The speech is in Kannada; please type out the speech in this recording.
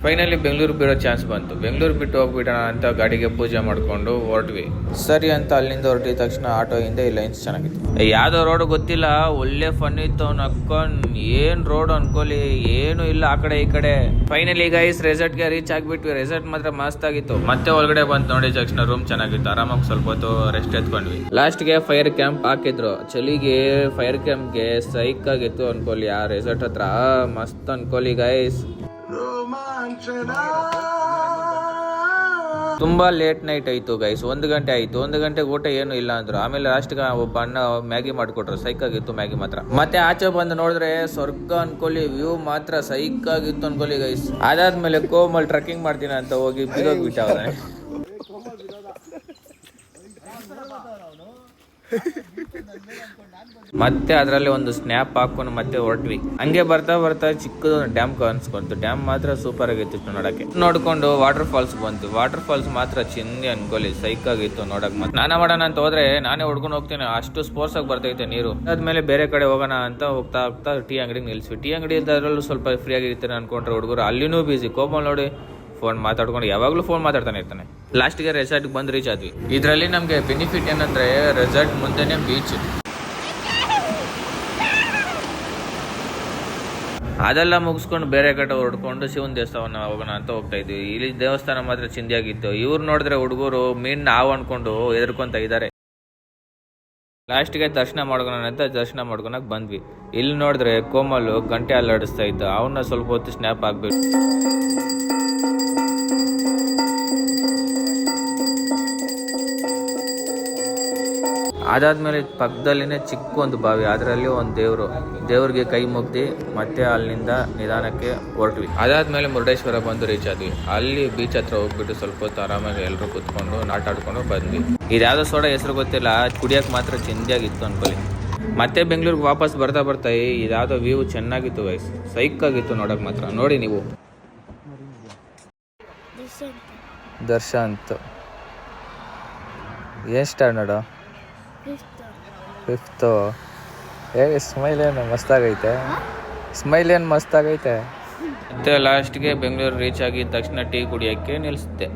ಫೈನಲಿ ಬೆಂಗಳೂರು ಬಿಡೋ ಚಾನ್ಸ್ ಬಂತು. ಬೆಂಗಳೂರು ಬಿಟ್ಟು ಹೋಗ್ಬಿಡೋಣ ಅಂತ ಗಾಡಿಗೆ ಪೂಜೆ ಮಾಡ್ಕೊಂಡು ಹೊರಟ್ವಿ. ಸರಿ ಅಂತ ಅಲ್ಲಿಂದ ಹೊರಟಿದ ತಕ್ಷಣ ಆಟೋ ಇಂದ ಈ ಲೈನ್ಸ್ ಚೆನ್ನಾಗಿತ್ತು. ಯಾವ್ದೋ ರೋಡ್ ಗೊತ್ತಿಲ್ಲ, ಒಳ್ಳೆ ಫನ್ ಇತ್ತು. ನಕ್ಕೊಂಡ್ ಏನ್ ರೋಡ್ ಅನ್ಕೋಲಿ, ಏನು ಇಲ್ಲ ಆ ಕಡೆ ಈ ಕಡೆ. ಫೈನಲಿ ಗೈಸ್ ರೆಸಾರ್ಟ್ ಗೆ ರೀಚ್ ಆಗ್ಬಿಟ್ವಿ. ರೆಸಾರ್ಟ್ ಮಾತ್ರ ಮಸ್ತ್ ಆಗಿತ್ತು. ಮತ್ತೆ ಒಳಗಡೆ ಬಂದು ನೋಡಿದ ತಕ್ಷಣ ರೂಮ್ ಚೆನ್ನಾಗಿತ್ತು. ಆರಾಮಾಗಿ ಸ್ವಲ್ಪ ಹೊತ್ತು ರೆಸ್ಟ್ ಎತ್ಕೊಂಡ್ವಿ. ಲಾಸ್ಟ್ ಗೆ ಫೈರ್ ಕ್ಯಾಂಪ್ ಹಾಕಿದ್ರು. ಚಳಿಗೆ ಫೈರ್ ಕ್ಯಾಂಪ್ ಗೆ ಸೈಕ್ ಆಗಿತ್ತು ಅನ್ಕೋಲಿ. ಆ ರೆಸಾರ್ಟ್ ಹತ್ರ ಮಸ್ತ್ ಅನ್ಕೋಲಿ ಗೈಸ್. ತುಂಬಾ ಲೇಟ್ ನೈಟ್ ಆಯ್ತು ಗೈಸ್. 1 ಗಂಟೆ ಆಯ್ತು. 1 ಗಂಟೆಗೆ ಊಟ ಏನು ಇಲ್ಲ ಅಂದ್ರು. ಆಮೇಲೆ ಲಾಸ್ಟ್ ಒಬ್ಬ ಅಣ್ಣ ಮ್ಯಾಗಿ ಮಾಡ್ಕೊಟ್ರು. ಸೈಕ್ ಆಗಿತ್ತು ಮ್ಯಾಗಿ ಮಾತ್ರ. ಮತ್ತೆ ಆಚೆ ಬಂದು ನೋಡಿದ್ರೆ ಸ್ವರ್ಗ ಅನ್ಕೊಳ್ಳಿ. ವ್ಯೂ ಮಾತ್ರ ಸೈಕ್ ಆಗಿತ್ತು ಅನ್ಕೊಳ್ಳಿ ಗೈಸ್. ಅದಾದ್ಮೇಲೆ ಕೋಮಲ್ ಟ್ರೆಕ್ಕಿಂಗ್ ಮಾಡ್ತೀನಿ ಅಂತ ಹೋಗಿ ಬಿದ್ದೋಗ್ಬಿಟ್ಟ ಅವನೇ. ಮತ್ತೆ ಅದರಲ್ಲಿ ಒಂದು ಸ್ನ್ಯಾಪ್ ಹಾಕೊಂಡು ಮತ್ತೆ ಹೊರಟ್ವಿ. ಹಂಗೆ ಬರ್ತಾ ಬರ್ತಾ ಚಿಕ್ಕದು ಡ್ಯಾಮ್ ಕಾಣಿಸ್ಕೊಂತು. ಡ್ಯಾಮ್ ಮಾತ್ರ ಸೂಪರ್ ಆಗಿತ್ತು ನೋಡಕ್ಕೆ. ನೋಡ್ಕೊಂಡು ವಾಟರ್ ಫಾಲ್ಸ್ ಬಂತು. ವಾಟರ್ ಫಾಲ್ಸ್ ಮಾತ್ರ ಚಿಂದಿ ಅನ್ಕೊಳ್ಳಿ. ಸೈಕ್ ಆಗಿತ್ತು ನೋಡಕ್. ಸ್ನಾನ ಮಾಡೋಣ ಅಂತ ಹೋದ್ರೆ ನಾನೇ ಹೊಡ್ಕೊಂಡು ಹೋಗ್ತೇನೆ, ಅಷ್ಟು ಸ್ಪೋರ್ಟ್ಸ್ ಆಗಿ ಬರ್ತೈತೆ ನೀರು. ಅದಾದ್ಮೇಲೆ ಬೇರೆ ಕಡೆ ಹೋಗೋಣ ಅಂತ ಹೋಗ್ತಾ ಹೋಗ್ತಾ ಟೀ ಅಂಗಡಿಗೆ ನಿಲ್ಸ್ವಿ. ಟೀ ಅಂಗಡಿ ಇದ್ದರಲ್ಲೂ ಸ್ವಲ್ಪ ಫ್ರೀ ಆಗಿರ್ತಾನೆ ಅನ್ಕೊಂಡ್ರೆ ಹುಡುಗರು ಅಲ್ಲಿನೂ ಬಿಸಿ. ಕೋಮಲ್ ನೋಡಿ ಫೋನ್ ಮಾತಾಡ್ಕೊಂಡು ಯಾವಾಗ್ಲೂ ಫೋನ್ ಮಾತಾಡ್ತಾನೆ ಇರ್ತಾನೆ. ಲಾಸ್ಟ್ಗೆ ರೆಸಾರ್ಟ್ ಬಂದು ರೀಚ್ ಆದ್ವಿ. ಇದರಲ್ಲಿ ನಮ್ಗೆ ಬೆನಿಫಿಟ್ ಏನಂದ್ರೆ ರೆಸಾರ್ಟ್ ಮುಂದೆನೆ ಬೀಚ್. ಅದೆಲ್ಲ ಮುಗಿಸ್ಕೊಂಡು ಬೇರೆ ಕಡೆ ಹೊರಡ್ಕೊಂಡು ಶಿವನ್ ದೇವಸ್ಥಾನ ಹೋಗೋಣ ಅಂತ ಹೋಗ್ತಾ ಇದ್ವಿ. ಇಲ್ಲಿ ದೇವಸ್ಥಾನ ಮಾತ್ರ ಚಿಂದಿಯಾಗಿತ್ತು. ಇವ್ರು ನೋಡಿದ್ರೆ ಹುಡುಗರು ಮೀನ್ ನಾವು ಅನ್ಕೊಂಡು ಎದ್ರಕೊಂತ ಇದ್ದಾರೆ. ಲಾಸ್ಟ್ಗೆ ದರ್ಶನ ಮಾಡ್ಕೊಳ ಅಂತ ದರ್ಶನ ಮಾಡ್ಕೊಳಕ್ ಬಂದ್ವಿ. ಇಲ್ಲಿ ನೋಡಿದ್ರೆ ಕೋಮಲ್ ಗಂಟೆ ಅಲ್ಲಾಡಿಸ್ತಾ ಇದ್ದ. ಅವನ್ನ ಸ್ವಲ್ಪ ಹೊತ್ತು ಸ್ನ್ಯಾಪ್ ಆಗ್ಬೇಕು. ಅದಾದ್ಮೇಲೆ ಪಕ್ಕದಲ್ಲಿನೇ ಚಿಕ್ಕ ಒಂದು ಬಾವಿ, ಅದರಲ್ಲಿ ಒಂದು ದೇವ್ರಿಗೆ ಕೈ ಮುಗ್ದಿ ಮತ್ತೆ ಅಲ್ಲಿಂದ ನಿಧಾನಕ್ಕೆ ಹೊರಟ್ವಿ. ಅದಾದ್ಮೇಲೆ ಮುರುಡೇಶ್ವರ ಬಂದು ರೀಚ್ ಆದ್ವಿ. ಅಲ್ಲಿ ಬೀಚ್ ಹತ್ರ ಹೋಗ್ಬಿಟ್ಟು ಸ್ವಲ್ಪ ಹೊತ್ತು ಆರಾಮಾಗಿ ಎಲ್ಲರೂ ಕುತ್ಕೊಂಡು ಆಟಾಡ್ಕೊಂಡು ಬಂದ್ವಿ. ಇದ್ಯಾವುದೋ ಸೋಡಾ ಹೆಸರು ಗೊತ್ತಿಲ್ಲ, ಕುಡಿಯಕ್ಕೆ ಮಾತ್ರ ಚಿಂದಿಯಾಗಿತ್ತು ಅನ್ಕೊಳ್ಳಿ. ಮತ್ತೆ ಬೆಂಗಳೂರಿಗೆ ವಾಪಸ್ ಬರ್ತಾ ಬರ್ತಾ ಇದ್ಯಾವುದೋ ವ್ಯೂ ಚೆನ್ನಾಗಿತ್ತು ವಯಸ್. ಸೈಕ್ ಆಗಿತ್ತು ನೋಡಕ್ ಮಾತ್ರ. ನೋಡಿ ನೀವು ದರ್ಶಾಂತ್ ಏನ್ ಸ್ಟ್ಯಾಂಡರ್ಡ್? 5th. ಸ್ಮೈಲ್ ಏನು ಮಸ್ತಾಗೈತೆ. ಸ್ಮೈಲ್ ಏನು ಮಸ್ತಾಗೈತೆ. ಮತ್ತೆ ಲಾಸ್ಟ್ಗೆ ಬೆಂಗಳೂರು ರೀಚ್ ಆಗಿದ ತಕ್ಷಣ ಟೀ ಕುಡಿಯೋಕ್ಕೆ ನಿಲ್ಲಿಸುತ್ತೆ.